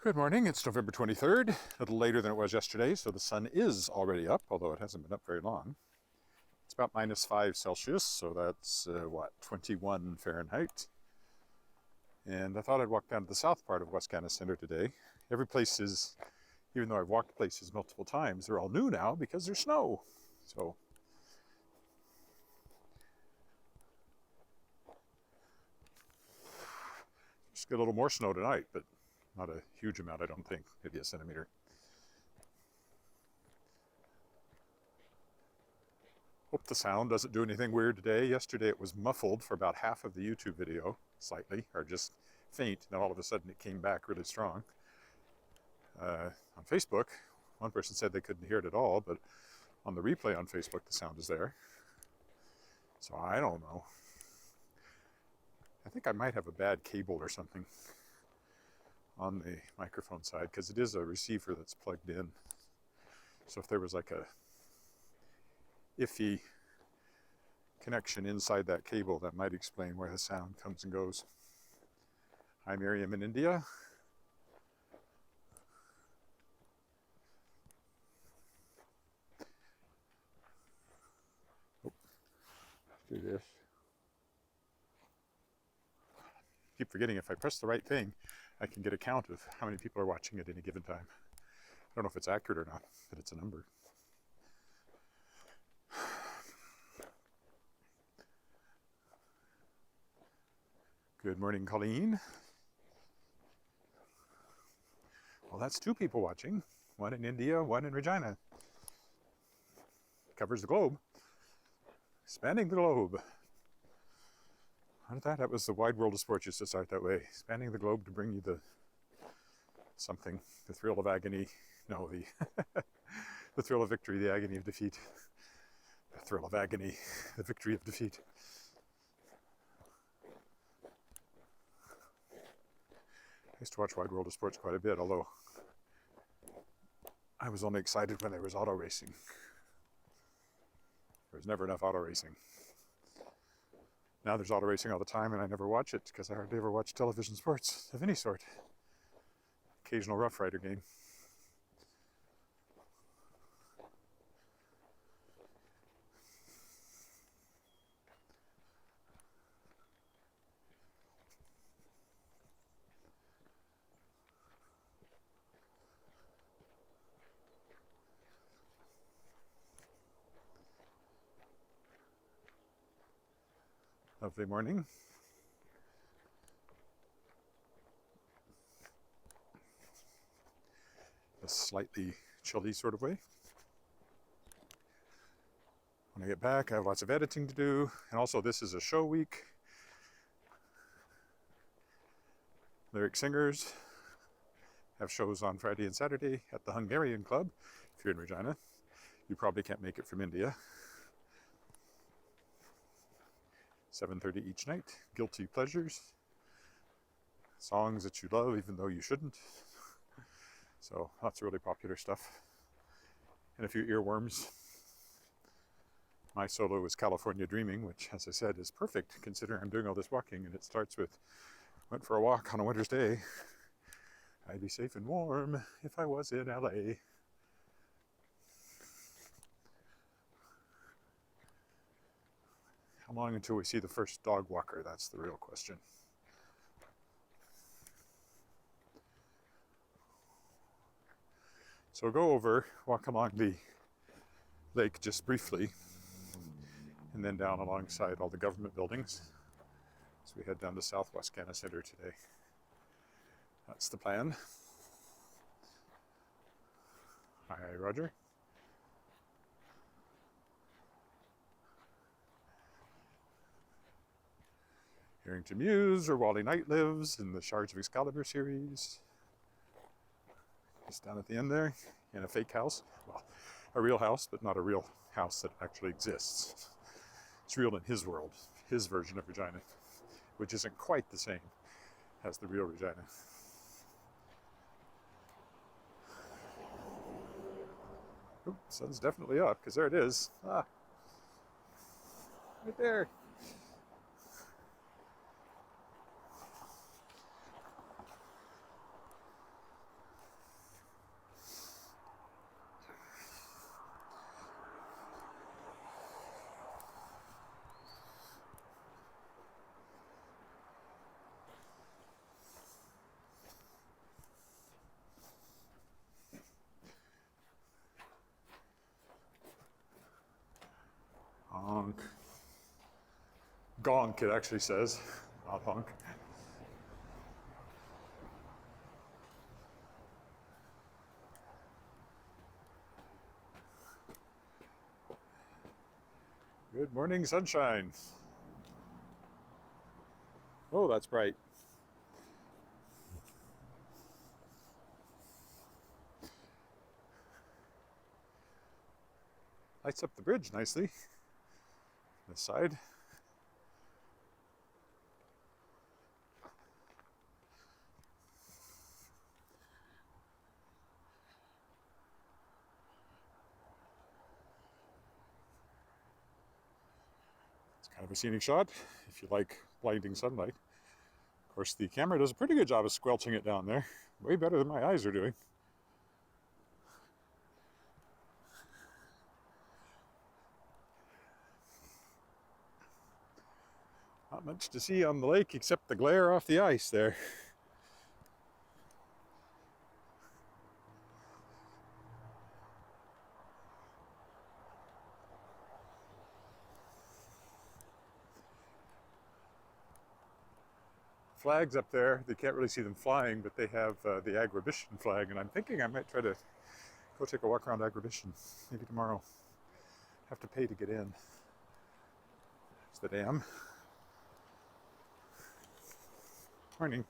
Good morning, it's November 23rd, a little later than it was yesterday, so the sun is already up, although it hasn't been up very long. It's about -5 Celsius, so that's, 21 Fahrenheit. And I thought I'd walk down to the south part of Wascana Centre today. Every place is, even though I've walked places multiple times, they're all new now because there's snow. So, just get a little more snow tonight, but not a huge amount, I don't think, maybe a centimeter. Hope the sound doesn't do anything weird today. Yesterday it was muffled for about half of the YouTube video, slightly, or just faint, and then all of a sudden it came back really strong. On Facebook, one person said they couldn't hear it at all, but on the replay on Facebook the sound is there. So I don't know. I think I might have a bad cable or something on the microphone side, because it is a receiver that's plugged in. So if there was like a iffy connection inside that cable, that might explain where the sound comes and goes. Hi Miriam in India. Oh, let's do this. Keep forgetting if I press the right thing, I can get a count of how many people are watching at any given time. I don't know if it's accurate or not, but it's a number. Good morning, Colleen. Well, that's 2 people watching. One in India, one in Regina. Covers the globe. Spanning the globe. How did that was the wide world of sports used to start that way. Spanning the globe to bring you the something, the thrill of agony. No, the the thrill of victory, the agony of defeat. The thrill of agony, the victory of defeat. I used to watch Wide World of Sports quite a bit, although I was only excited when there was auto racing. There was never enough auto racing. Now there's auto racing all the time, and I never watch it because I hardly ever watch television sports of any sort. Occasional Rough Rider game. Lovely morning. A slightly chilly sort of way. When I get back, I have lots of editing to do, and also this is a show week. Lyric singers have shows on Friday and Saturday at the Hungarian Club. If you're in Regina, you probably can't make it from India. 7:30 each night. Guilty pleasures. Songs that you love even though you shouldn't. So lots of really popular stuff. And a few earworms. My solo is California Dreaming, which, as I said, is perfect considering I'm doing all this walking, and it starts with, went for a walk on a winter's day. I'd be safe and warm if I was in LA. How long until we see the first dog walker? That's the real question. So go over, walk along the lake just briefly, and then down alongside all the government buildings. So we head down to South Wascana Centre today. That's the plan. Hi, Roger. Harrington Muse, or Wally Knight lives in the Shards of Excalibur series. Just down at the end there, in a fake house. Well, a real house, but not a real house that actually exists. It's real in his world, his version of Regina, which isn't quite the same as the real Regina. Oh, sun's definitely up, because there it is. Ah, right there. Gonk, it actually says, not honk. Good morning, sunshine. Oh, that's bright. Lights up the bridge nicely. This side. It's kind of a scenic shot if you like blinding sunlight. Of course, the camera does a pretty good job of squelching it down there. Way better than my eyes are doing. Not much to see on the lake except the glare off the ice there. Flags up there, they can't really see them flying, but they have the Agribition flag, and I'm thinking I might try to go take a walk around Agribition, maybe tomorrow. Have to pay to get in. There's the dam. Morning.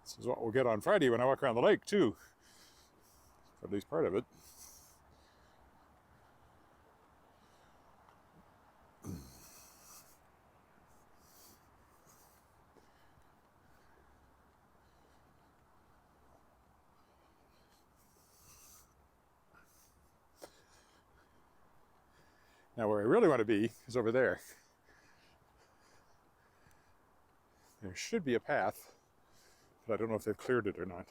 This is what we'll get on Friday when I walk around the lake too. Or at least part of it. Now where I really want to be is over there. There should be a path, but I don't know if they've cleared it or not.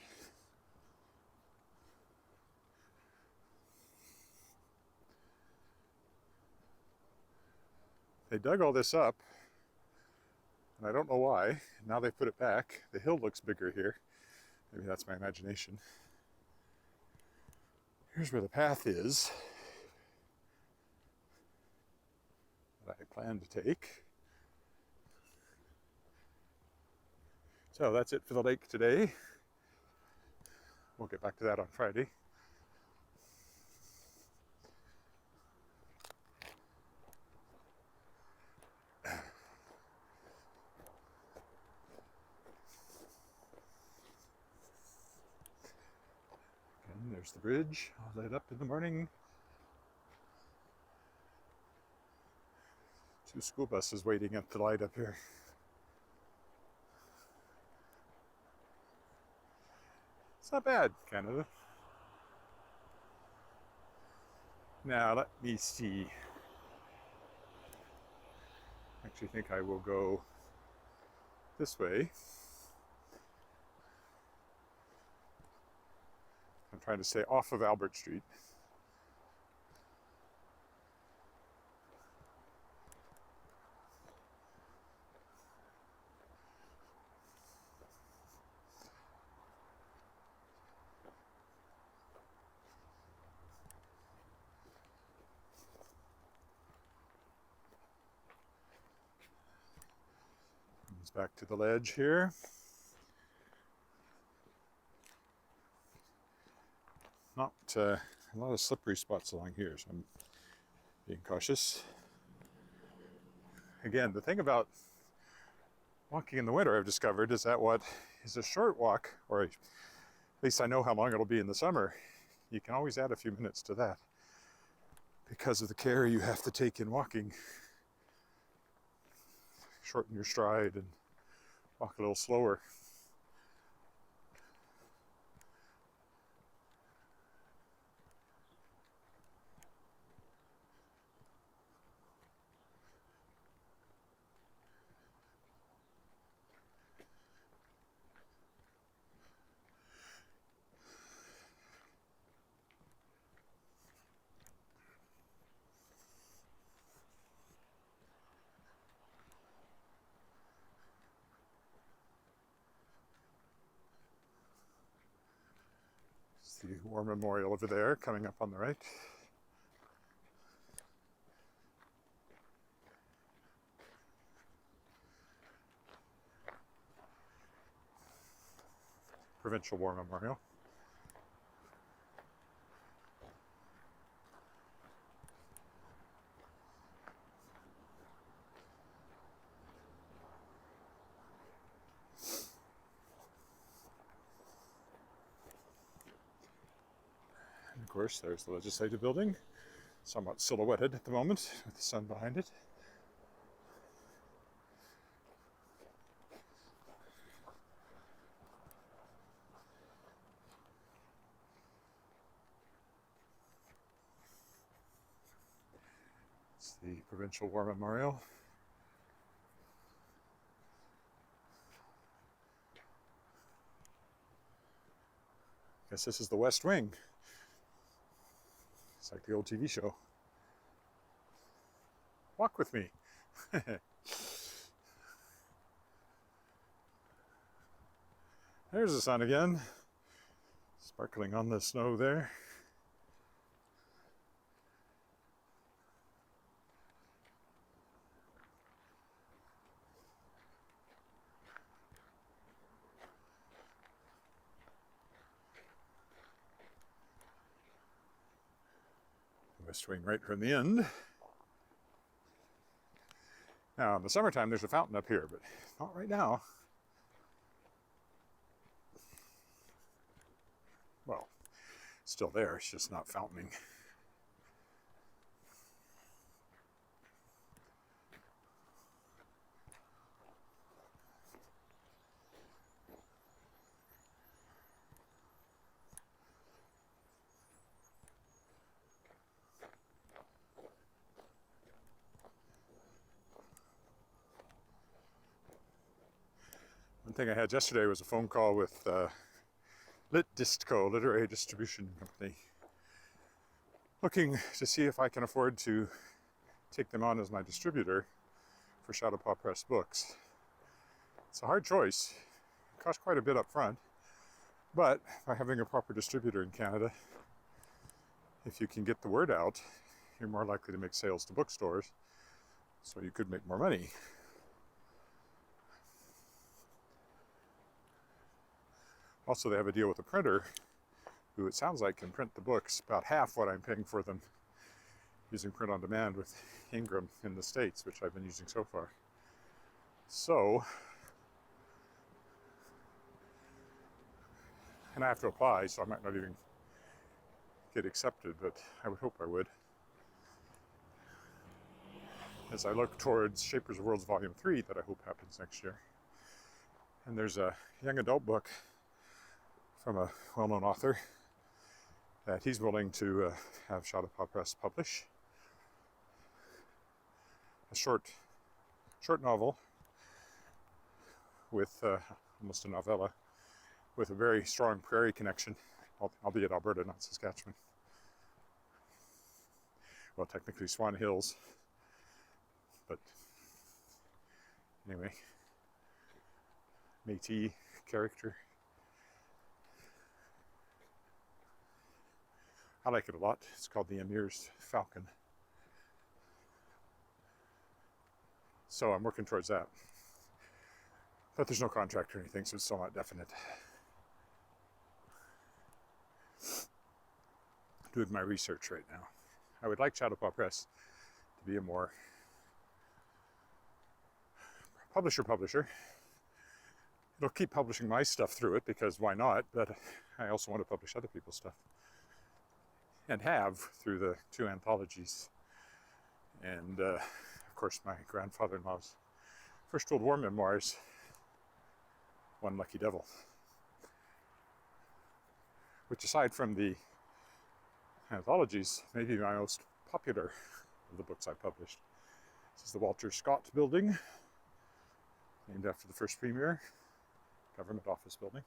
They dug all this up, and I don't know why. Now they put it back. The hill looks bigger here. Maybe that's my imagination. Here's where the path is that I plan to take. So that's it for the lake today. We'll get back to that on Friday. Again, there's the bridge, all lit up in the morning. 2 school buses waiting at the light up here. It's not bad, Canada. Now, let me see. I actually think I will go this way. I'm trying to stay off of Albert Street. Back to the ledge here. Not a lot of slippery spots along here, so I'm being cautious. Again, the thing about walking in the winter I've discovered is that what is a short walk, or at least I know how long it'll be in the summer, you can always add a few minutes to that because of the care you have to take in walking. Shorten your stride and walk a little slower. the War Memorial over there, coming up on the right. Provincial War Memorial. And of course, there's the Legislative Building, somewhat silhouetted at the moment with the sun behind it. It's the Provincial War Memorial. I guess this is the West Wing. It's like the old TV show. Walk with me. There's the sun again, sparkling on the snow there. West Wing right from the end. Now, in the summertime, there's a fountain up here, but not right now. Well, it's still there, it's just not fountaining. One thing I had yesterday was a phone call with Litdistco, Literary Distribution Company, looking to see if I can afford to take them on as my distributor for Chautauqua Press books. It's a hard choice. It costs quite a bit up front, but by having a proper distributor in Canada, if you can get the word out, you're more likely to make sales to bookstores, so you could make more money. Also, they have a deal with a printer who, it sounds like, can print the books about half what I'm paying for them using print on demand with Ingram in the States, which I've been using so far. So, and I have to apply, so I might not even get accepted, but I would hope I would. As I look towards Shapers of Worlds Volume 3 that I hope happens next year. And there's a young adult book from a well-known author that he's willing to have Chautauqua Press publish. A short novel with almost a novella with a very strong prairie connection, albeit Alberta, not Saskatchewan. Well, technically Swan Hills, but anyway, Métis character. I like it a lot. It's called The Emir's Falcon. So I'm working towards that. But there's no contract or anything, so it's still not definite. Doing my research right now. I would like Chautauqua Press to be a more publisher. It'll keep publishing my stuff through it, because why not? But I also want to publish other people's stuff. And have through the 2 anthologies. And of course my grandfather-in-law's First World War memoirs, One Lucky Devil. Which, aside from the anthologies, may be my most popular of the books I published. This is the Walter Scott Building, named after the first premier, government office building.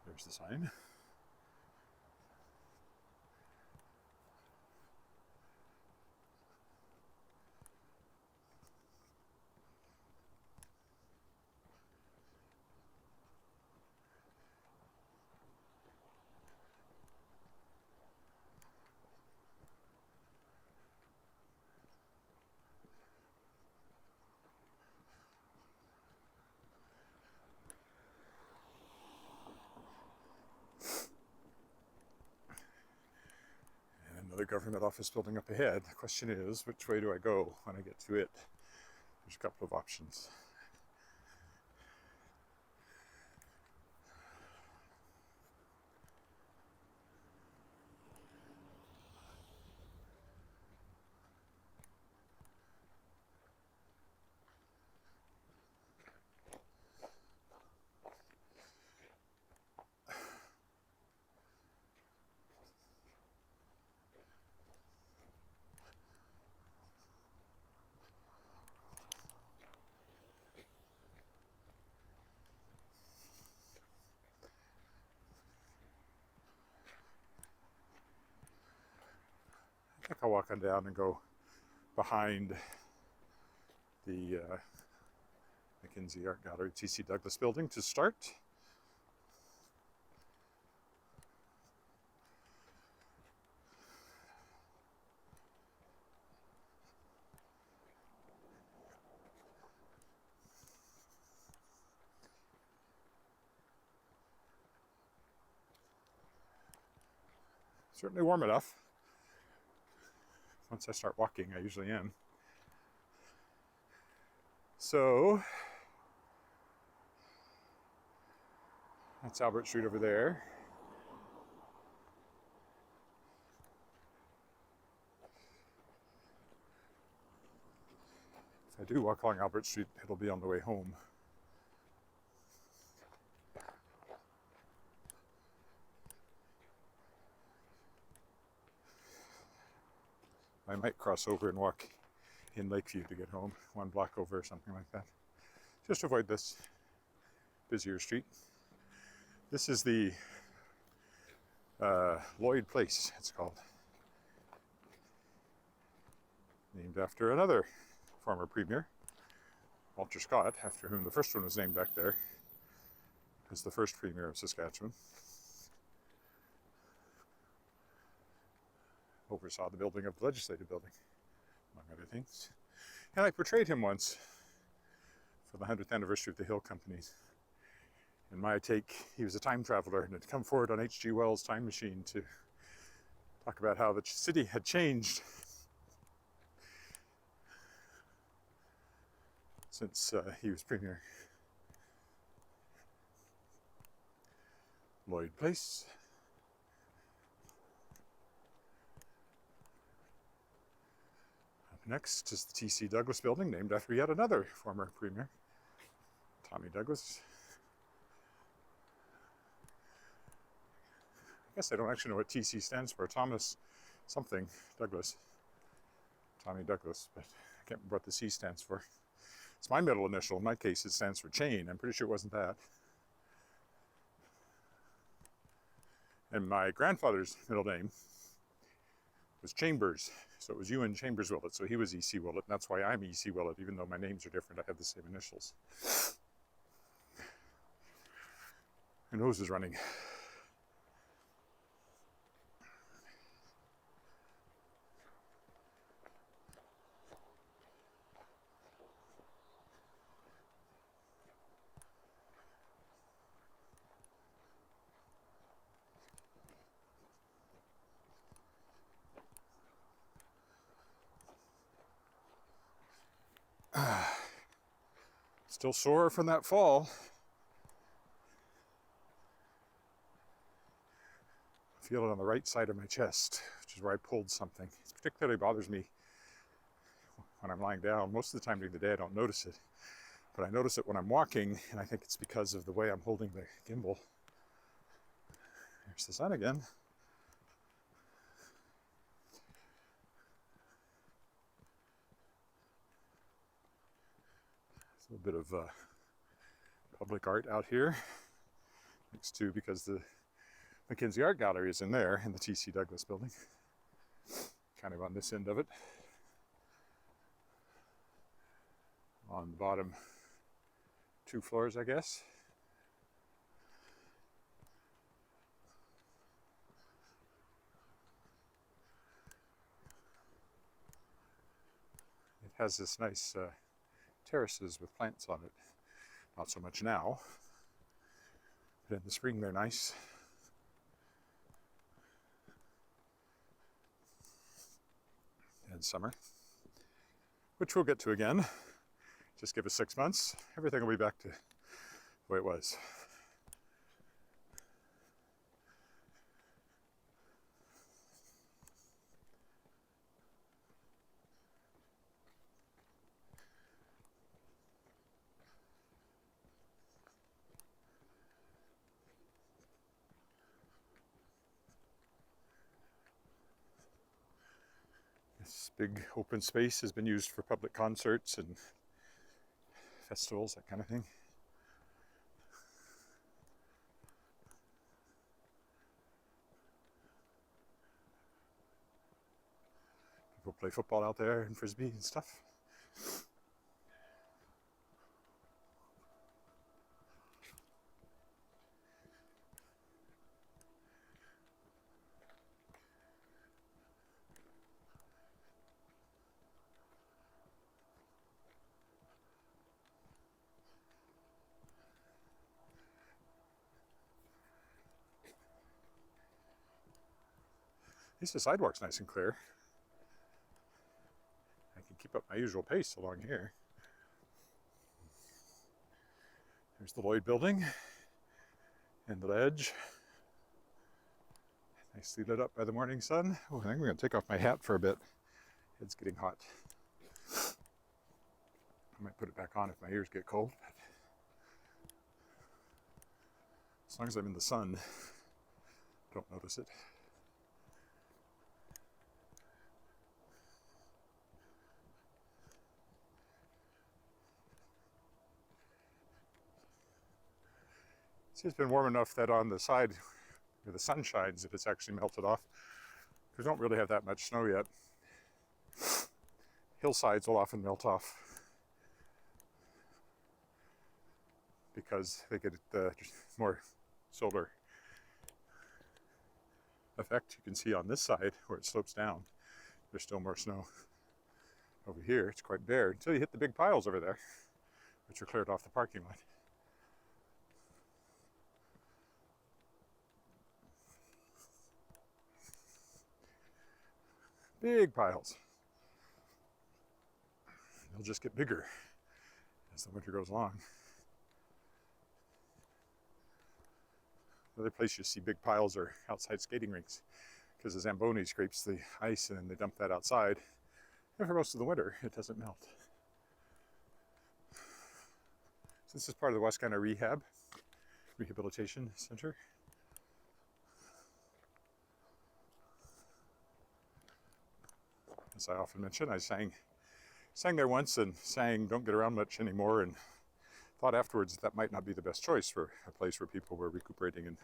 There's the sign. government office building up ahead. The question is, which way do I go when I get to it? There's a couple of options. I think I'll walk on down and go behind the Mackenzie Art Gallery T.C. Douglas building to start. Certainly warm enough. Once I start walking, I usually am. So, that's Albert Street over there. If I do walk along Albert Street, it'll be on the way home. I might cross over and walk in Lakeview to get home, 1 block over or something like that. Just to avoid this busier street. This is the Lloyd Place, it's called. Named after another former premier, Walter Scott, after whom the first one was named back there, as the first premier of Saskatchewan. Oversaw the building of the legislative building, among other things. And I portrayed him once for the 100th anniversary of the Hill Companies. In my take, he was a time traveler and had come forward on H.G. Wells' time machine to talk about how the city had changed since he was premier. Lloyd Place. Up next is the T.C. Douglas building, named after yet another former premier, Tommy Douglas. I guess I don't actually know what T.C. stands for. Thomas something Douglas. Tommy Douglas, but I can't remember what the C stands for. It's my middle initial. In my case, it stands for chain. I'm pretty sure it wasn't that. And my grandfather's middle name was Chambers, so it was Ewan Chambers Willett, so he was E.C. Willett, and that's why I'm E.C. Willett, even though my names are different. I have the same initials. My nose is running. Still sore from that fall. I feel it on the right side of my chest, which is where I pulled something. It particularly bothers me when I'm lying down. Most of the time during the day I don't notice it, but I notice it when I'm walking, and I think it's because of the way I'm holding the gimbal. There's the sun again. A little bit of public art out here, next to, because the Mackenzie Art Gallery is in there, in the T.C. Douglas building, kind of on this end of it. On the bottom 2 floors, I guess. It has this nice terraces with plants on it. Not so much now, but in the spring they're nice. and summer, which we'll get to again. Just give us 6 months, everything will be back to the way it was. This big open space has been used for public concerts and festivals, that kind of thing. People play football out there and frisbee and stuff. At least the sidewalk's nice and clear. I can keep up my usual pace along here. There's the Lloyd building and the ledge. Nicely lit up by the morning sun. Oh, I think I'm going to take off my hat for a bit. It's getting hot. I might put it back on if my ears get cold. But as long as I'm in the sun, don't notice it. It's been warm enough that on the side where the sun shines, if it's actually melted off. We don't really have that much snow yet. Hillsides will often melt off because they get the more solar effect. You can see on this side where it slopes down, there's still more snow. Over here, it's quite bare until you hit the big piles over there, which are cleared off the parking lot. Big piles. They'll just get bigger as the winter goes along. Another place you see big piles are outside skating rinks, because the Zamboni scrapes the ice and they dump that outside. And for most of the winter, it doesn't melt. So this is part of the Wascana Rehabilitation Centre. As I often mention, I sang there once and sang Don't Get Around Much Anymore, and thought afterwards that might not be the best choice for a place where people were recuperating in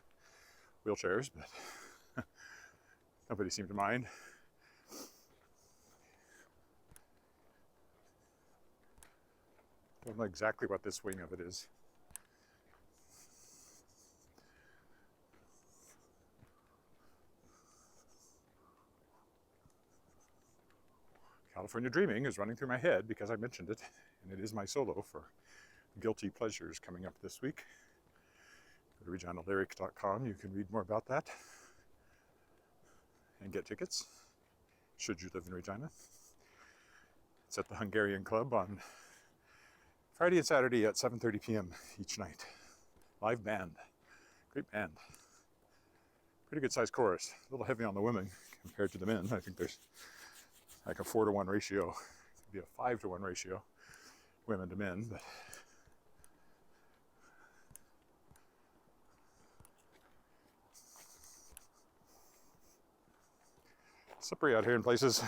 wheelchairs, but nobody seemed to mind. Don't know exactly what this wing of it is. California Dreaming is running through my head because I mentioned it, and it is my solo for Guilty Pleasures coming up this week. Go to reginalyric.com. You can read more about that and get tickets, should you live in Regina. It's at the Hungarian Club on Friday and Saturday at 7:30 p.m. each night. Live band. Great band. Pretty good sized chorus. A little heavy on the women compared to the men. I think there's like a 4-to-1 ratio. It could be a 5-to-1 ratio, women to men, but slippery out here in places.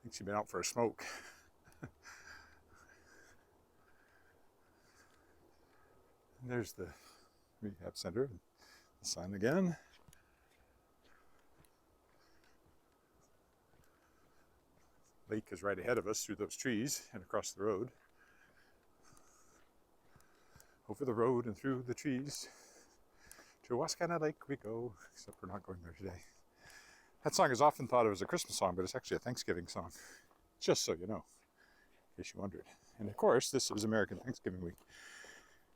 Thinks you've been out for a smoke. And there's the rehab center, the sun again. Lake is right ahead of us through those trees and across the road. Over the road and through the trees to Wascana Lake we go, except we're not going there today. That song is often thought of as a Christmas song, but it's actually a Thanksgiving song, just so you know. in case you wondered. And of course, this is American Thanksgiving week.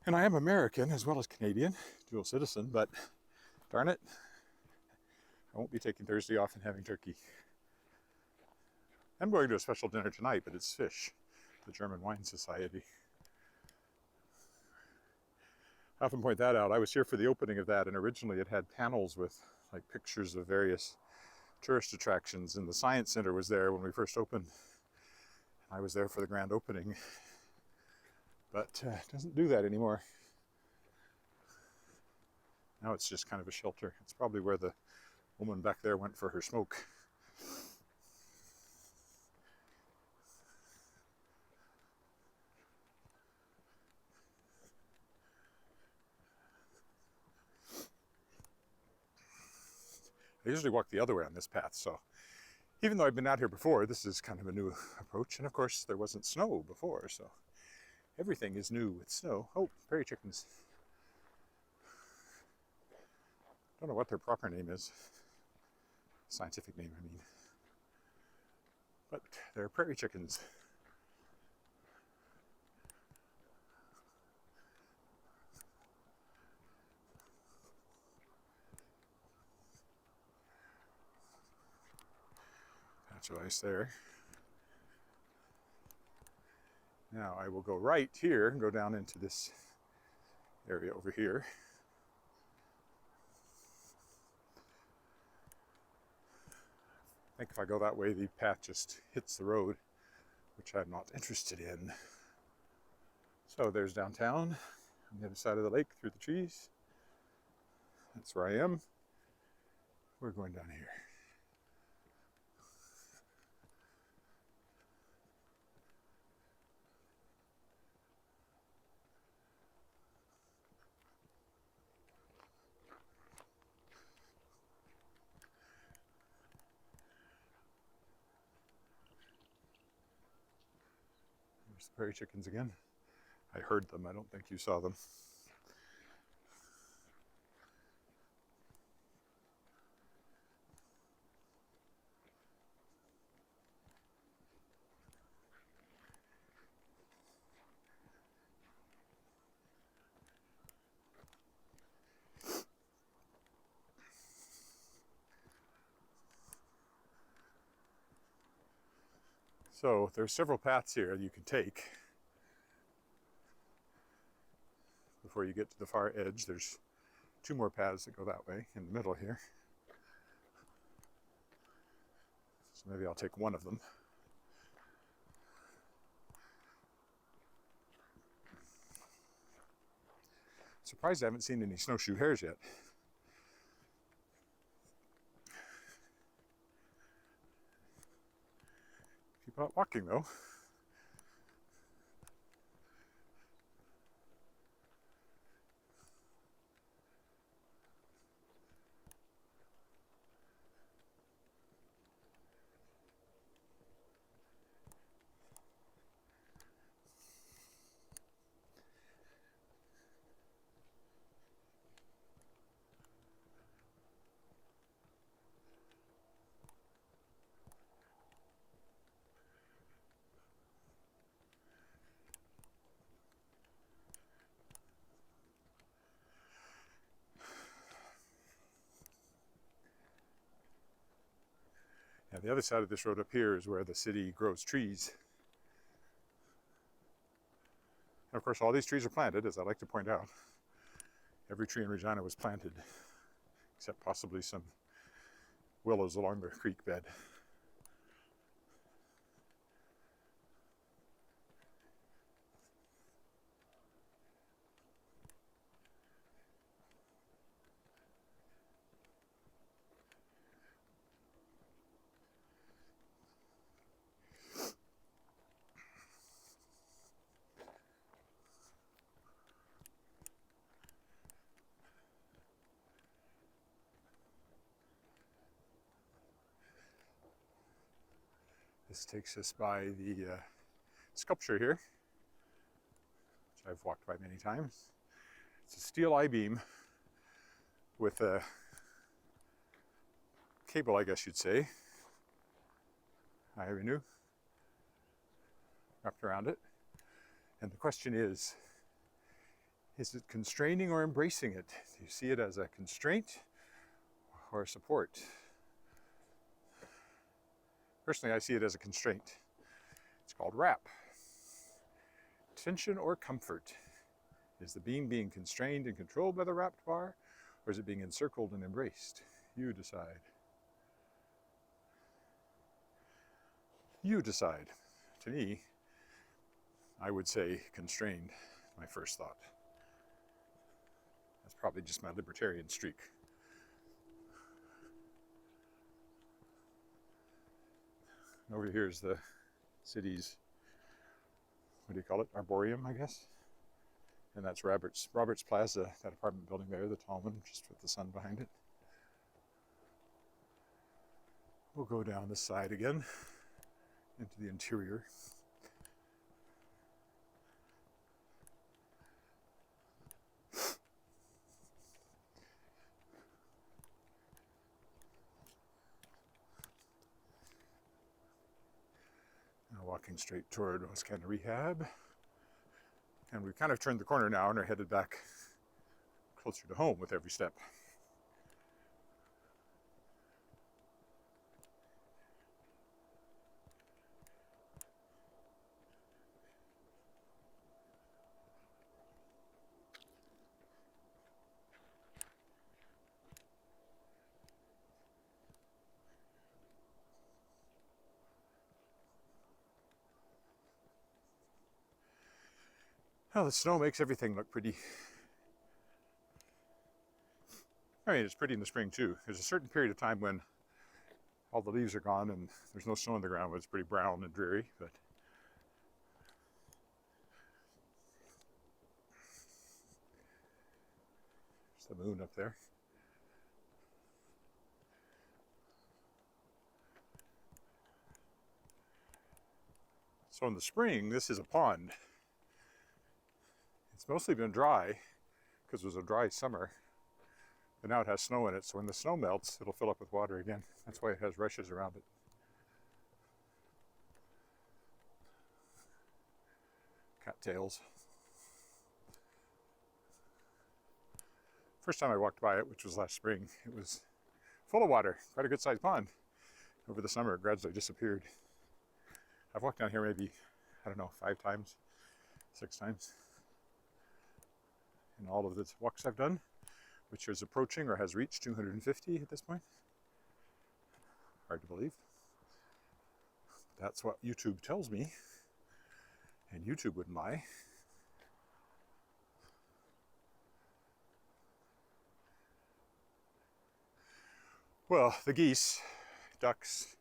And I am American as well as Canadian, dual citizen, but darn it, I won't be taking Thursday off and having turkey. I'm going to a special dinner tonight, but it's fish, the German Wine Society. I often point that out. I was here for the opening of that, and originally it had panels with like pictures of various tourist attractions, and the Science Center was there when we first opened. I was there for the grand opening, but it doesn't do that anymore. Now it's just kind of a shelter. It's probably where the woman back there went for her smoke. I usually walk the other way on this path, so even though I've been out here before, this is kind of a new approach. And of course, there wasn't snow before, so everything is new with snow. Oh, prairie chickens. Don't know what their proper name is. Scientific name, I mean. But they're prairie chickens. Patch of ice there. Now I will go right here and go down into this area over here. I think if I go that way, the path just hits the road, which I'm not interested in. So there's downtown on the other side of the lake through the trees. That's where I am. We're going down here. There's the prairie chickens again. I heard them. I don't think you saw them. So there's several paths here you can take before you get to the far edge. There's two more paths that go that way in the middle here. So maybe I'll take one of them. Surprised I haven't seen any snowshoe hares yet. Keep out walking though. Now the other side of this road up here is where the city grows trees. And of course all these trees are planted, as I like to point out. Every tree in Regina was planted, except possibly some willows along the creek bed. This takes us by the sculpture here, which I've walked by many times. It's a steel I-beam with a cable, I guess you'd say. Hi, Renu. wrapped around it. And the question is it constraining or embracing it? Do you see it as a constraint or a support? Personally, I see it as a constraint. It's called wrap. Tension or comfort? Is the beam being constrained and controlled by the wrapped bar, or is it being encircled and embraced? You decide. You decide. To me, I would say constrained, my first thought. That's probably just my libertarian streak. And over here is the city's, what do you call it? Arboreum, I guess. And that's Roberts Plaza, that apartment building there, the tall one, just with the sun behind it. We'll go down this side again into the interior. Now walking straight toward Wascana Rehab. And we've kind of turned the corner now and are headed back closer to home with every step. Well, the snow makes everything look pretty. I mean, it's pretty in the spring too. There's a certain period of time when all the leaves are gone and there's no snow on the ground, but it's pretty brown and dreary. But there's the moon up there. So in the spring, this is a pond. It's mostly been dry because it was a dry summer, but now it has snow in it. So when the snow melts, it'll fill up with water again. That's why it has rushes around it. Cattails. First time I walked by it, which was last spring, it was full of water, quite a good sized pond. Over the summer, it gradually disappeared. I've walked down here maybe, I don't know, 5 times, 6 times. In all of the walks I've done, which is approaching or has reached 250 at this point. Hard to believe. That's what YouTube tells me, and YouTube wouldn't lie. Well, the geese, ducks,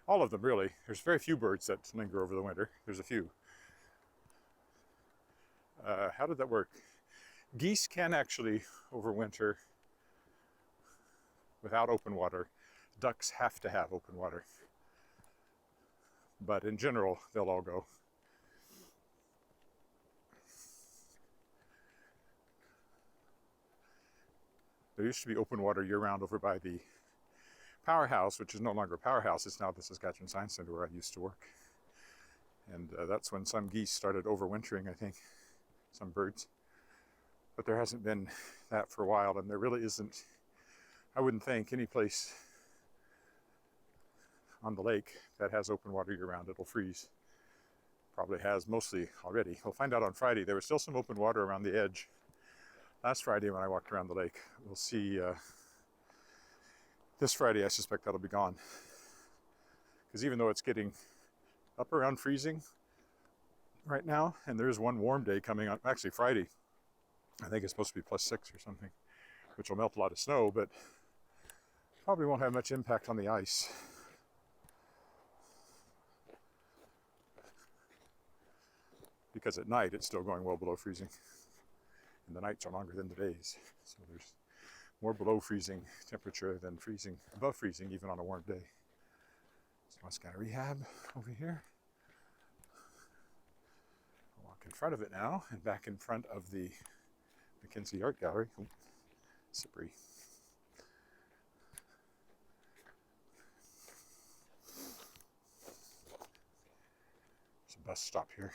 all of them really. There's very few birds that linger over the winter. There's a few. How did that work? Geese can actually overwinter without open water. Ducks have to have open water. But in general, they'll all go. There used to be open water year-round over by the powerhouse, which is no longer a powerhouse. It's now the Saskatchewan Science Centre where I used to work. And that's when some geese started overwintering, I think, some birds. But there hasn't been that for a while, and there really isn't, I wouldn't think, any place on the lake that has open water year-round. It'll freeze. Probably has mostly already. We'll find out on Friday. There was still some open water around the edge last Friday when I walked around the lake. We'll see this Friday. I suspect that'll be gone. Because even though it's getting up around freezing right now, and there's one warm day coming on, actually Friday, I think it's supposed to be +6 or something, which will melt a lot of snow, but probably won't have much impact on the ice. Because at night it's still going well below freezing. And the nights are longer than the days. So there's more below freezing temperature than freezing, above freezing, even on a warm day. So Wascana Rehab over here. I'll walk in front of it now and back in front of the Mackenzie Art Gallery. Oh, slippery. There's a bus stop here.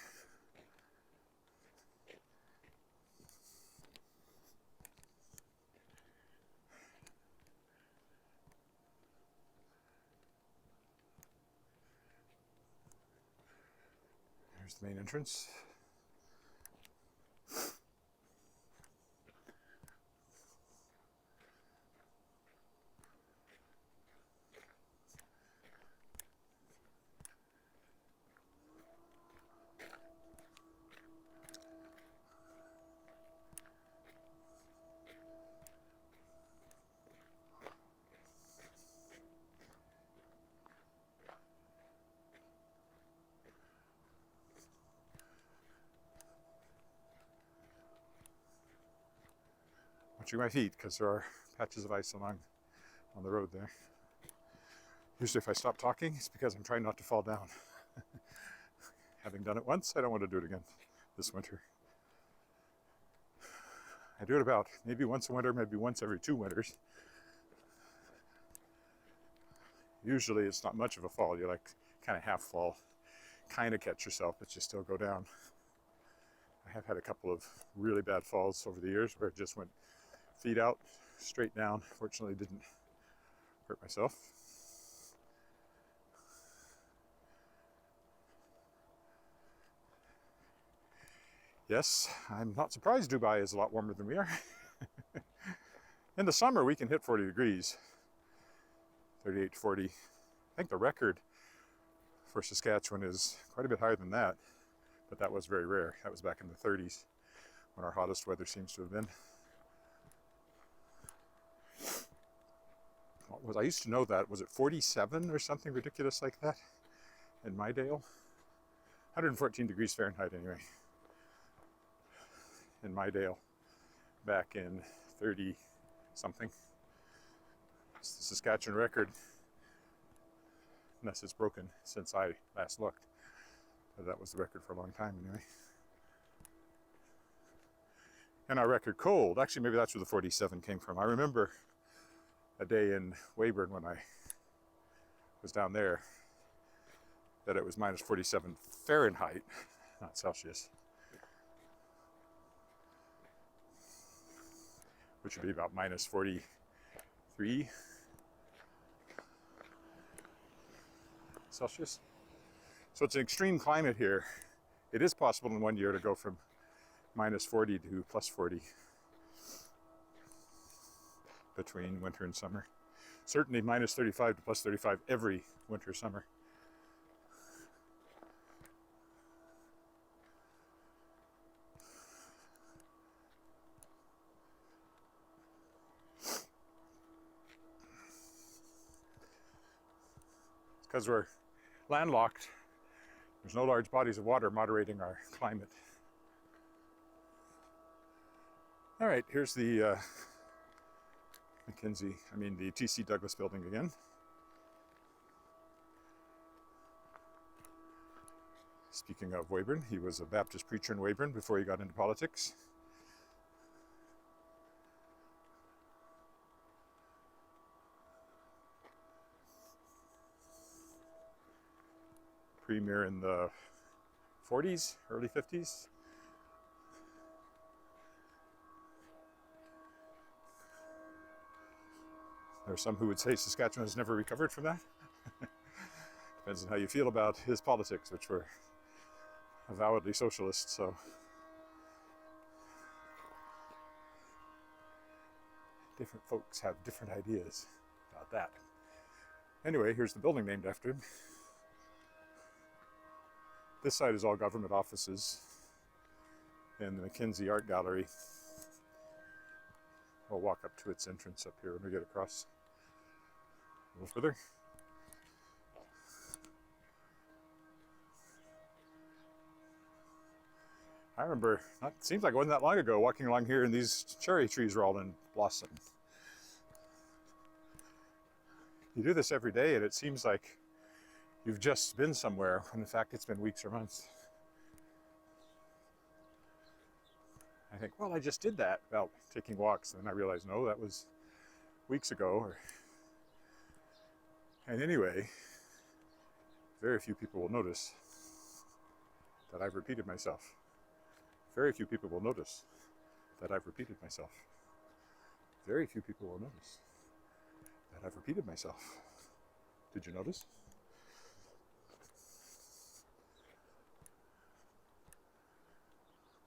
Here's the main entrance. Watching my feet because there are patches of ice along on the road there. Usually if I stop talking, it's because I'm trying not to fall down. Having done it once, I don't want to do it again this winter. I do it about maybe once a winter, maybe once every 2 winters. Usually it's not much of a fall. You like kind of half fall, kind of catch yourself, but you still go down. I have had a couple of really bad falls over the years where it just went feet out, straight down. Fortunately, didn't hurt myself. Yes, I'm not surprised Dubai is a lot warmer than we are. In the summer, we can hit 40 degrees, 38 to 40. I think the record for Saskatchewan is quite a bit higher than that, but that was very rare. That was back in the 30s when our hottest weather seems to have been. I used to know that. Was it 47 or something ridiculous like that in my Dale? 114 degrees Fahrenheit anyway. In my Dale back in 30 something. It's the Saskatchewan record, unless it's broken since I last looked. But that was the record for a long time anyway. And our record cold, actually maybe that's where the 47 came from. I remember a day in Weyburn when I was down there that it was minus 47 Fahrenheit, not Celsius, which would be about minus 43 Celsius. So it's an extreme climate here. It is possible in one year to go from minus 40 to plus 40 between winter and summer. Certainly minus 35 to plus 35 every winter, summer. It's because we're landlocked. There's no large bodies of water moderating our climate. All right, here's the the T.C. Douglas building again. Speaking of Weyburn, he was a Baptist preacher in Weyburn before he got into politics. Premier in the 40s, early 50s. There are some who would say Saskatchewan has never recovered from that. Depends on how you feel about his politics, which were avowedly socialist, so. Different folks have different ideas about that. Anyway, here's the building named after him. This side is all government offices and the Mackenzie Art Gallery. We'll walk up to its entrance up here when we get across a little further. I remember, it seems like it wasn't that long ago, walking along here and these cherry trees were all in blossom. You do this every day and it seems like you've just been somewhere, when in fact it's been weeks or months. I think, well, I just did that about taking walks, and then I realized, no, that was weeks ago. And anyway, very few people will notice. that I've repeated myself. Very few people will notice that I've repeated myself. Very few people will notice that I've repeated myself. Did you notice?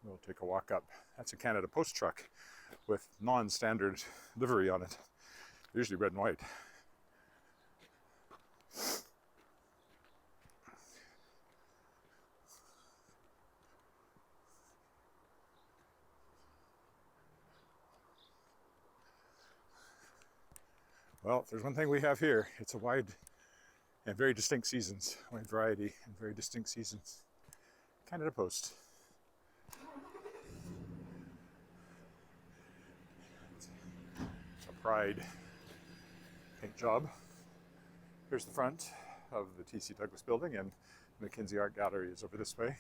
We'll take a walk up. That's a Canada Post truck with non-standard livery on it. Usually red and white. Well, if there's one thing we have here, it's a wide and very distinct seasons, wide variety and very distinct seasons. Canada Post. It's a Pride paint job. Here's the front of the T.C. Douglas building, and the Mackenzie Art Gallery is over this way.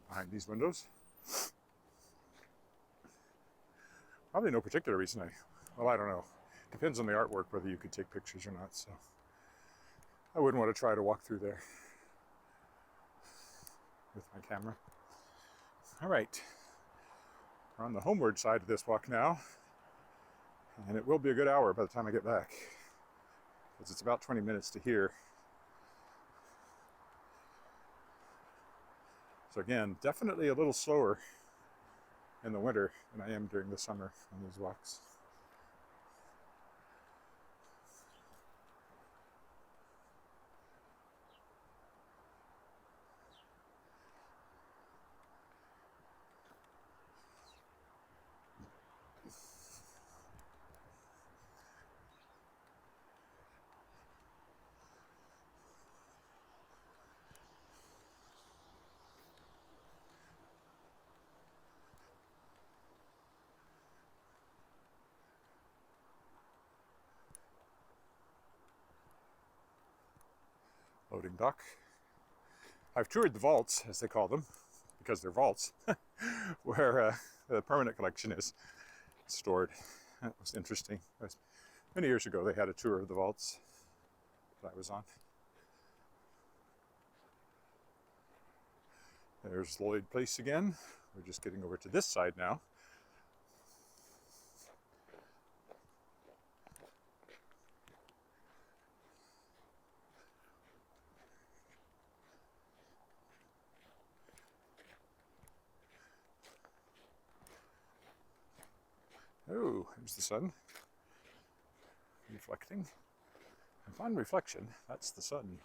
Behind these windows. Probably no particular reason I don't know. Depends on the artwork whether you could take pictures or not, so I wouldn't want to try to walk through there with my camera. All right, we're on the homeward side of this walk now, and it will be a good hour by the time I get back, because it's about 20 minutes to here. So again, definitely a little slower in the winter than I am during the summer on these walks. Loading dock. I've toured the vaults, as they call them, because they're vaults, where the permanent collection is stored. That was interesting. Many years ago they had a tour of the vaults that I was on. There's Lloyd Place again. We're just getting over to this side now. Oh, there's the sun reflecting. Upon reflection, that's the sun.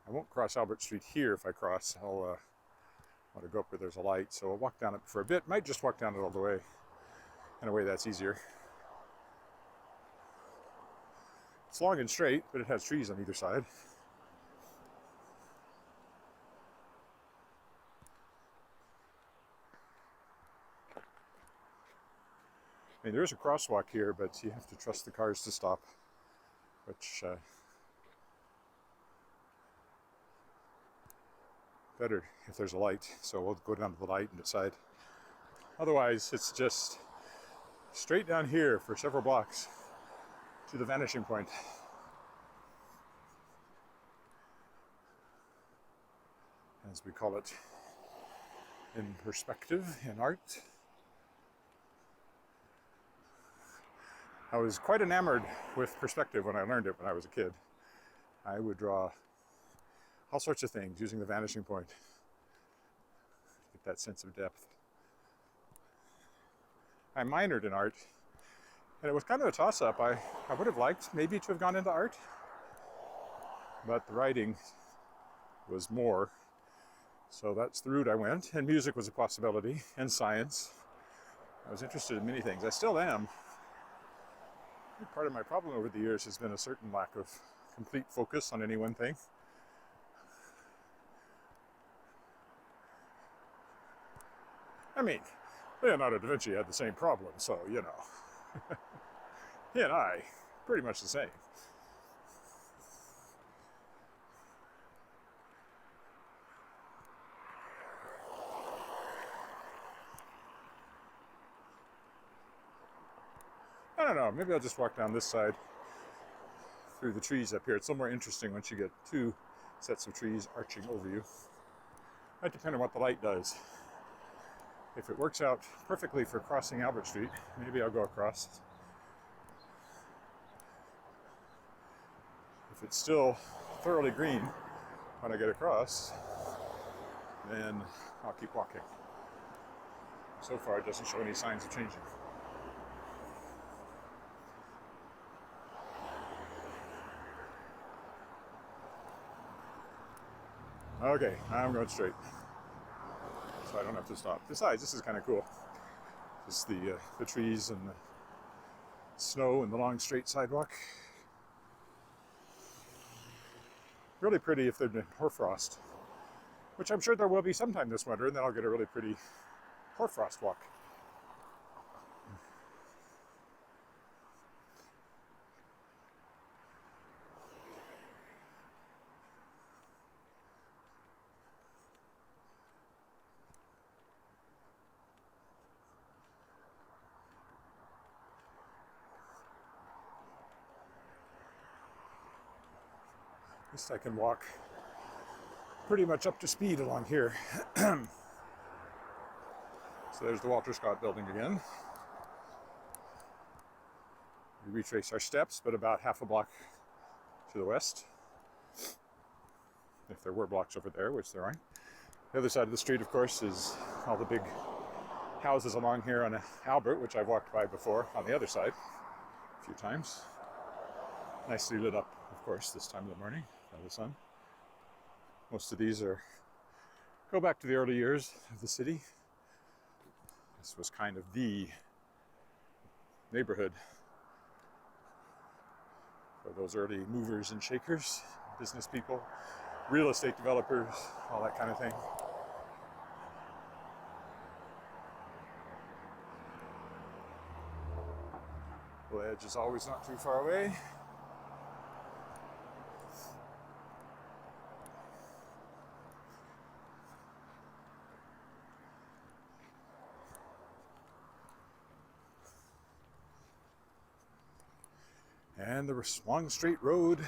I won't cross Albert Street here. If I cross, I'll want to go up where there's a light, so I'll walk down it for a bit. Might just walk down it all the way. In a way, that's easier. It's long and straight, but it has trees on either side. I mean, there is a crosswalk here, but you have to trust the cars to stop, which better if there's a light. So we'll go down to the light and decide. Otherwise, it's just straight down here for several blocks to the vanishing point. As we call it in perspective, in art. I was quite enamored with perspective when I learned it when I was a kid. I would draw all sorts of things using the vanishing point. Get that sense of depth. I minored in art, and it was kind of a toss-up. I would have liked maybe to have gone into art, but the writing was more. So that's the route I went, and music was a possibility, and science. I was interested in many things. I still am. Part of my problem over the years has been a certain lack of complete focus on any one thing. I mean, Leonardo da Vinci had the same problem, so, you know. He and I, pretty much the same. don't know, maybe I'll just walk down this side through the trees up here. It's a little more interesting once you get two sets of trees arching over you. Might depend on what the light does. If it works out perfectly for crossing Albert Street, maybe I'll go across. If it's still thoroughly green when I get across, then I'll keep walking. So far, it doesn't show any signs of changing. Okay, I'm going straight, so I don't have to stop. Besides, this is kind of cool. Just the trees and the snow and the long straight sidewalk. Really pretty if there'd been hoarfrost, which I'm sure there will be sometime this winter, and then I'll get a really pretty hoarfrost walk. At least I can walk pretty much up to speed along here. So there's the Walter Scott building again. We retrace our steps, but about half a block to the west. If there were blocks over there, which there aren't. The other side of the street, of course, is all the big houses along here on Albert, which I've walked by before on the other side a few times. Nicely lit up, of course, this time of the morning by the sun. Most of these go back to the early years of the city. This was kind of the neighborhood for those early movers and shakers, business people, real estate developers, all that kind of thing. The edge is always not too far away. And the long straight road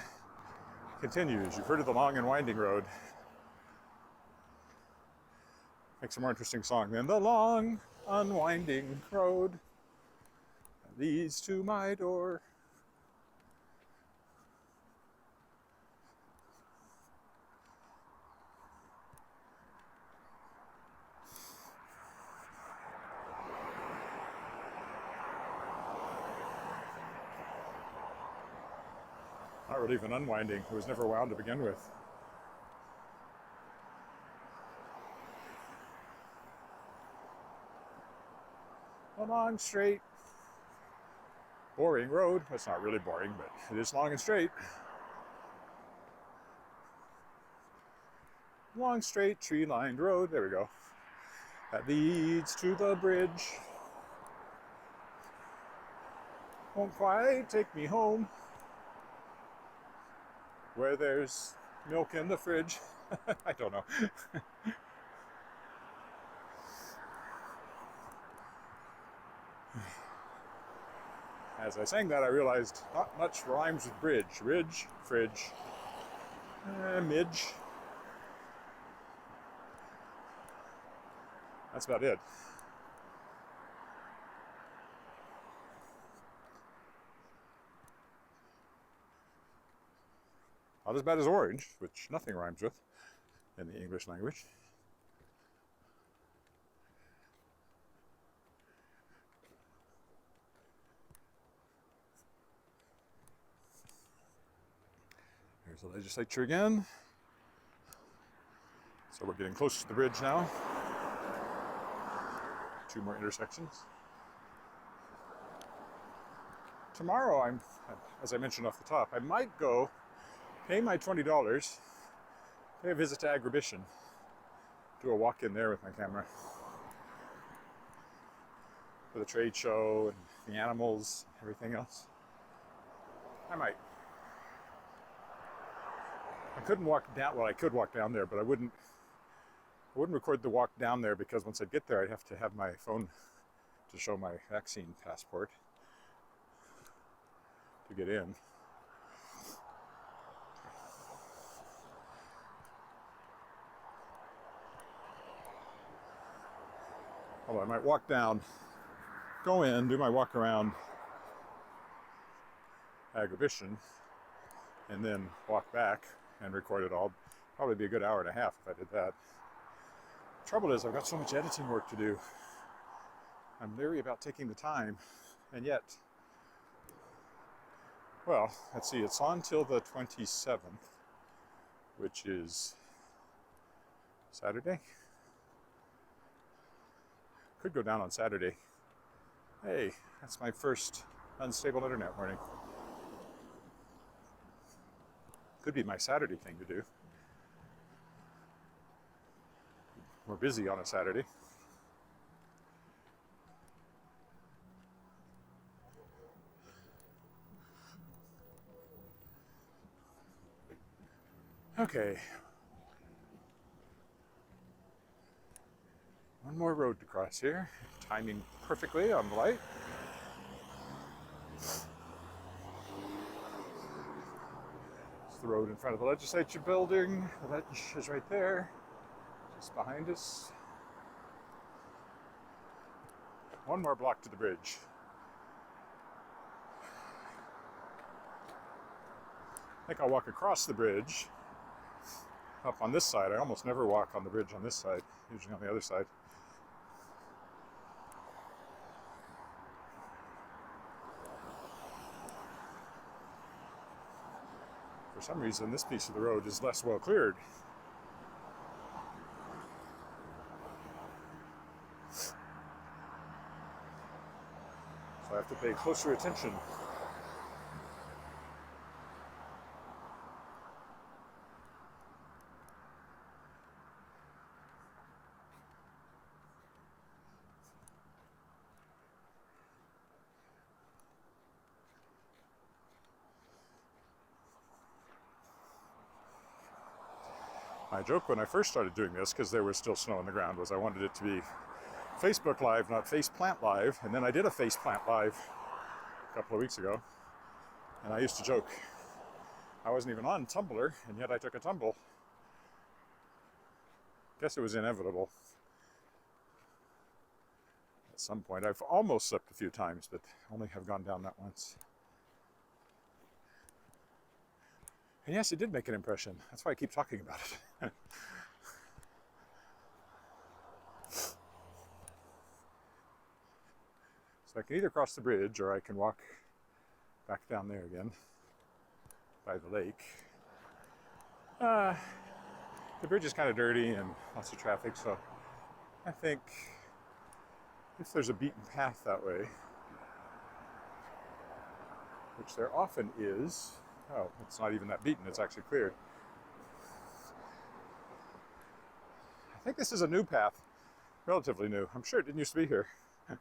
continues. You've heard of the long and winding road. Makes a more interesting song than the long unwinding road that leads to my door. Not really even unwinding. It was never wound to begin with. A long, straight, boring road. It's not really boring, but it is long and straight. Long, straight, tree-lined road. There we go. That leads to the bridge. Won't quite take me home. Where there's milk in the fridge. I don't know. As I sang that, I realized not much rhymes with bridge. Ridge, fridge, midge. That's about it. Not as bad as orange, which nothing rhymes with in the English language. Here's the legislature again. So we're getting close to the bridge now. 2 more intersections. Tomorrow, as I mentioned off the top, I might go pay my $20, pay a visit to Agribition, do a walk in there with my camera for the trade show and the animals, everything else. I might. I couldn't walk down, well, I could walk down there, but I wouldn't record the walk down there because once I'd get there, I'd have to have my phone to show my vaccine passport. to get in. Although I might walk down, go in, do my walk around Agribition, and then walk back and record it all. Probably be a good hour and a half if I did that. Trouble is, I've got so much editing work to do. I'm leery about taking the time, and yet, well, let's see, it's on till the 27th, which is Saturday. Could go down on Saturday. Hey, that's my first unstable internet warning. Could be my Saturday thing to do. We're busy on a Saturday. Okay. One more road to cross here. Timing perfectly on the light. It's the road in front of the legislature building. The ledge is right there, just behind us. One more block to the bridge. I think I'll walk across the bridge up on this side. I almost never walk on the bridge on this side, usually on the other side. For some reason, this piece of the road is less well cleared. So I have to pay closer attention. My joke when I first started doing this, because there was still snow on the ground, was I wanted it to be Facebook Live, not Faceplant Live. And then I did a Faceplant Live a couple of weeks ago. And I used to joke, I wasn't even on Tumblr, and yet I took a tumble. Guess it was inevitable. At some point, I've almost slipped a few times, but only have gone down that once. And yes, it did make an impression. That's why I keep talking about it. So I can either cross the bridge or I can walk back down there again by the lake. The bridge is kind of dirty and lots of traffic, so I think if there's a beaten path that way, which there often is. Oh, it's not even that beaten, it's actually cleared. I think this is a new path, relatively new. I'm sure it didn't used to be here. Or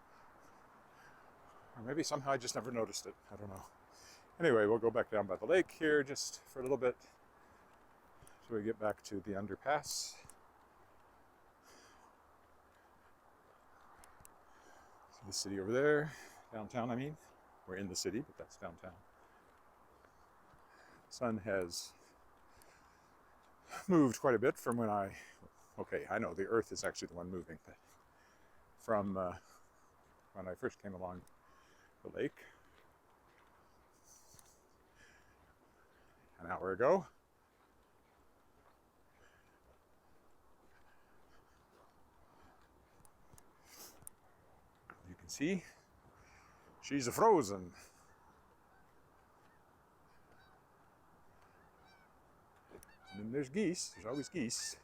maybe somehow I just never noticed it, I don't know. Anyway, we'll go back down by the lake here just for a little bit till we get back to the underpass. See the city over there, downtown I mean. We're in the city, but that's downtown. Sun has moved quite a bit from when okay, I know the Earth is actually the one moving, but from when I first came along the lake an hour ago. You can see she's frozen. And then there's geese. There's always geese.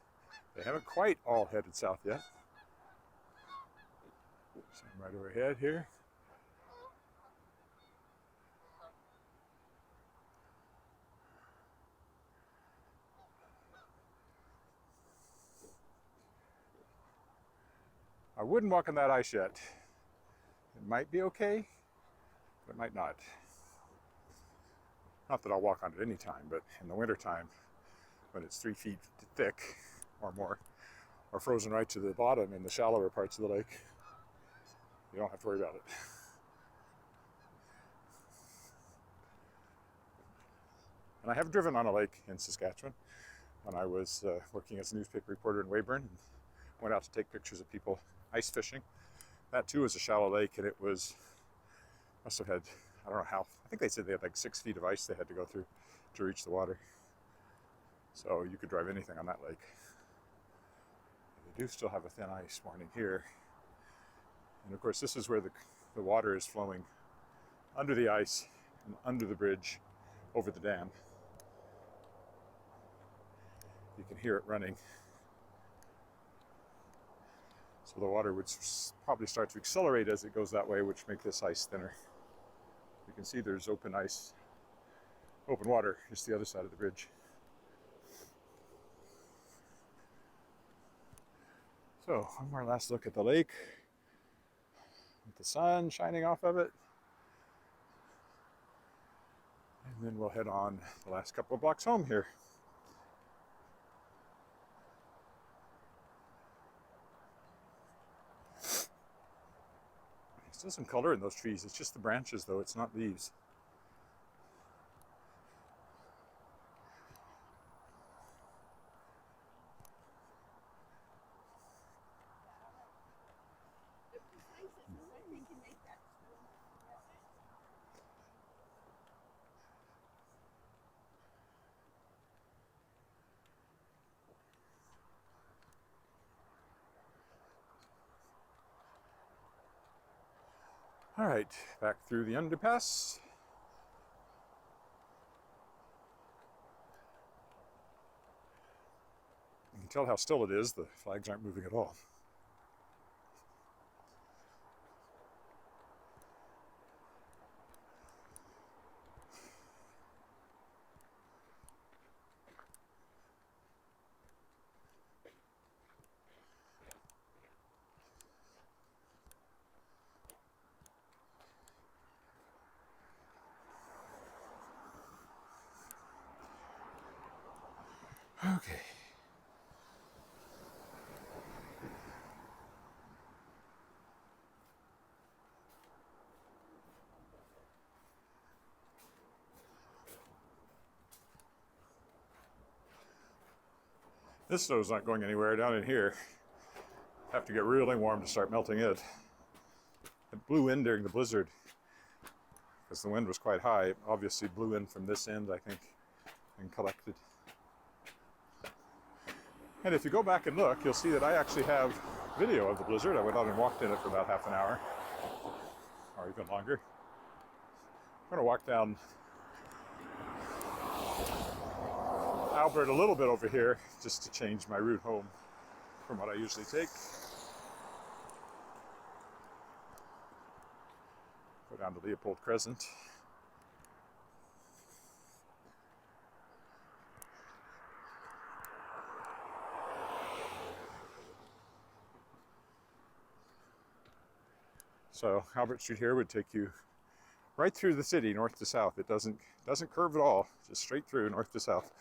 They haven't quite all headed south yet. Some right overhead here. I wouldn't walk on that ice yet. It might be okay, but it might not. Not that I'll walk on it any time, but in the wintertime, when it's 3 feet thick or more, or frozen right to the bottom in the shallower parts of the lake, you don't have to worry about it. And I have driven on a lake in Saskatchewan when I was working as a newspaper reporter in Weyburn, and went out to take pictures of people ice fishing. That too was a shallow lake, and it must have had, I don't know how, I think they said they had like 6 feet of ice they had to go through to reach the water. So you could drive anything on that lake. They do still have a thin ice warning here. And of course, this is where the water is flowing under the ice and under the bridge over the dam. You can hear it running. So the water would probably start to accelerate as it goes that way, which make this ice thinner. You can see there's open water just the other side of the bridge. So one more last look at the lake with the sun shining off of it. And then we'll head on the last couple of blocks home here. There's still some color in those trees. It's just the branches though, it's not leaves. All right, back through the underpass. You can tell how still it is. The flags aren't moving at all. Okay. This snow's not going anywhere down in here. Have to get really warm to start melting it. It blew in during the blizzard because the wind was quite high. It obviously blew in from this end, I think, and collected. And if you go back and look, you'll see that I actually have video of the blizzard. I went out and walked in it for about half an hour, or even longer. I'm going to walk down Albert a little bit over here, just to change my route home from what I usually take. Go down to Leopold Crescent. So Albert Street here would take you right through the city, north to south. It doesn't curve at all, just straight through, north to south.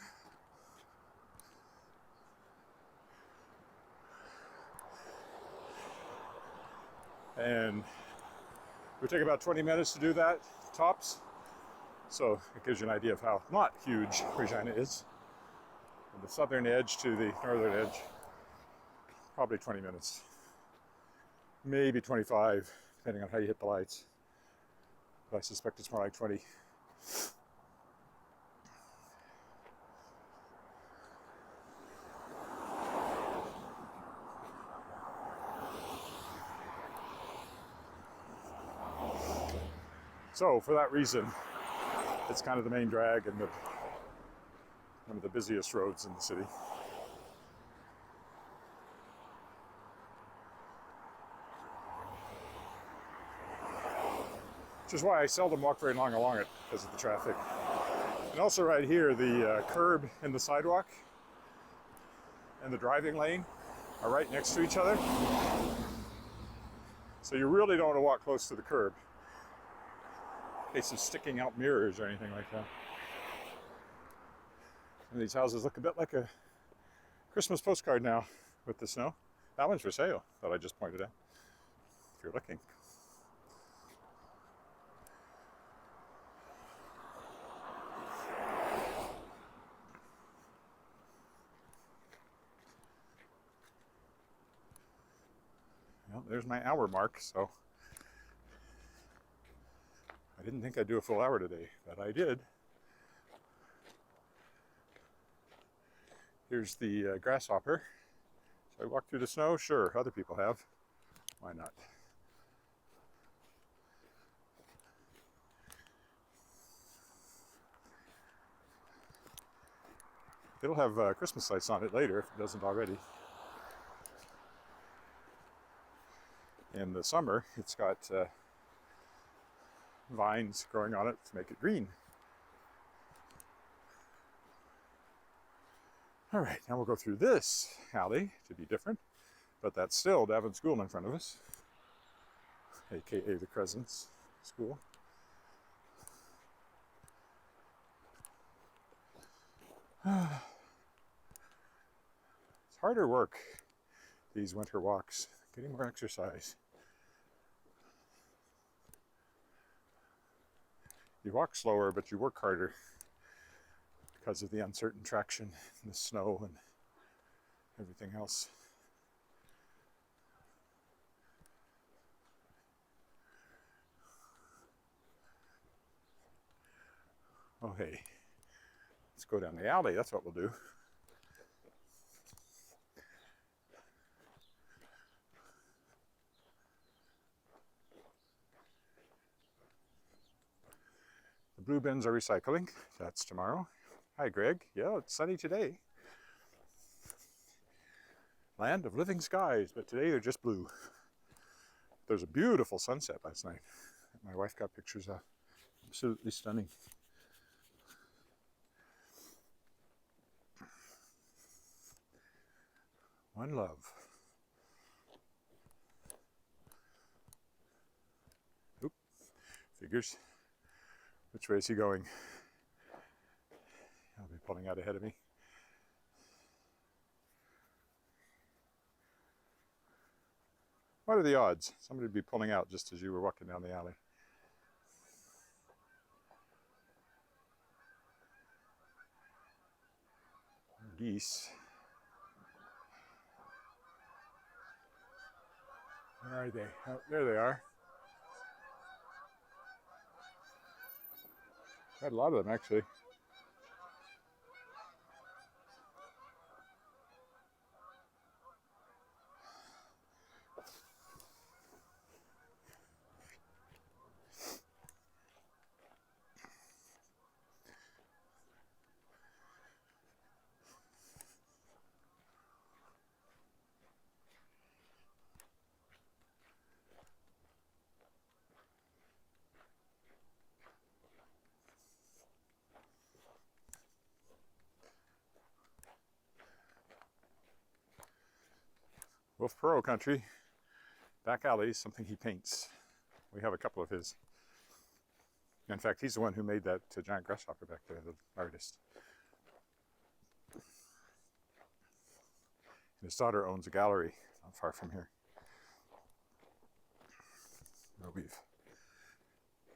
And it would take about 20 minutes to do that, tops. So it gives you an idea of how not huge Regina is. From the southern edge to the northern edge, probably 20 minutes. Maybe 25, depending on how you hit the lights. But I suspect it's more like 20. So for that reason, it's kind of the main drag and one of the busiest roads in the city. Which is why I seldom walk very long along it, because of the traffic. And also right here, the curb and the sidewalk and the driving lane are right next to each other. So you really don't want to walk close to the curb in case of sticking out mirrors or anything like that. And these houses look a bit like a Christmas postcard now with the snow. That one's for sale, that I just pointed out, if you're looking. there's my hour mark, so I didn't think I'd do a full hour today, but I did. Here's the grasshopper. So I walked through the snow? Sure, other people have. Why not? It'll have Christmas lights on it later if it doesn't already. In the summer, it's got vines growing on it to make it green. All right, now we'll go through this alley to be different, but that's still Davin School in front of us, aka the Crescents School. It's harder work, these winter walks, getting more exercise. You walk slower, but you work harder because of the uncertain traction and the snow and everything else. Oh, hey, let's go down the alley. That's what we'll do. The blue bins are recycling. That's tomorrow. Hi, Greg. Yeah, it's sunny today. Land of living skies, but today they're just blue. There's a beautiful sunset last night. My wife got pictures of. Absolutely stunning. One love. Oop, figures. Which way is he going? He'll be pulling out ahead of me. What are the odds? Somebody would be pulling out just as you were walking down the alley. Geese. Where are they? Oh, there they are. Had a lot of them actually. Wolf Perot country, back alley is something he paints. We have a couple of his. In fact, he's the one who made that giant grasshopper back there, the artist. And his daughter owns a gallery not far from here, where we've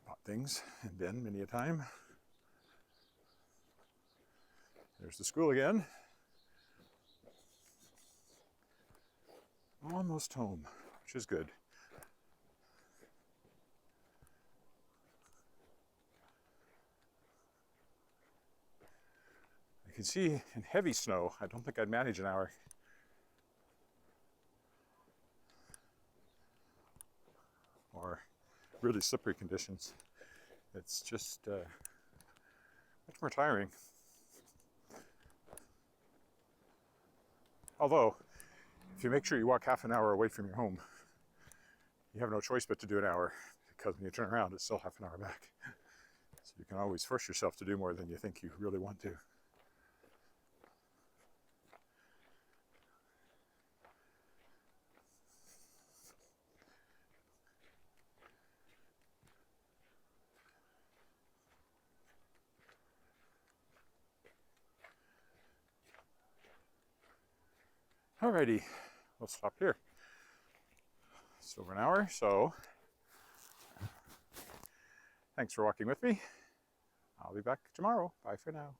bought things and been many a time. There's the school again. Almost home, which is good. You can see in heavy snow, I don't think I'd manage an hour. Or really slippery conditions. It's just much more tiring. Although, if you make sure you walk half an hour away from your home, you have no choice but to do an hour, because when you turn around, it's still half an hour back. So you can always force yourself to do more than you think you really want to. Alrighty, we'll stop here. It's over an hour, so thanks for walking with me. I'll be back tomorrow. Bye for now.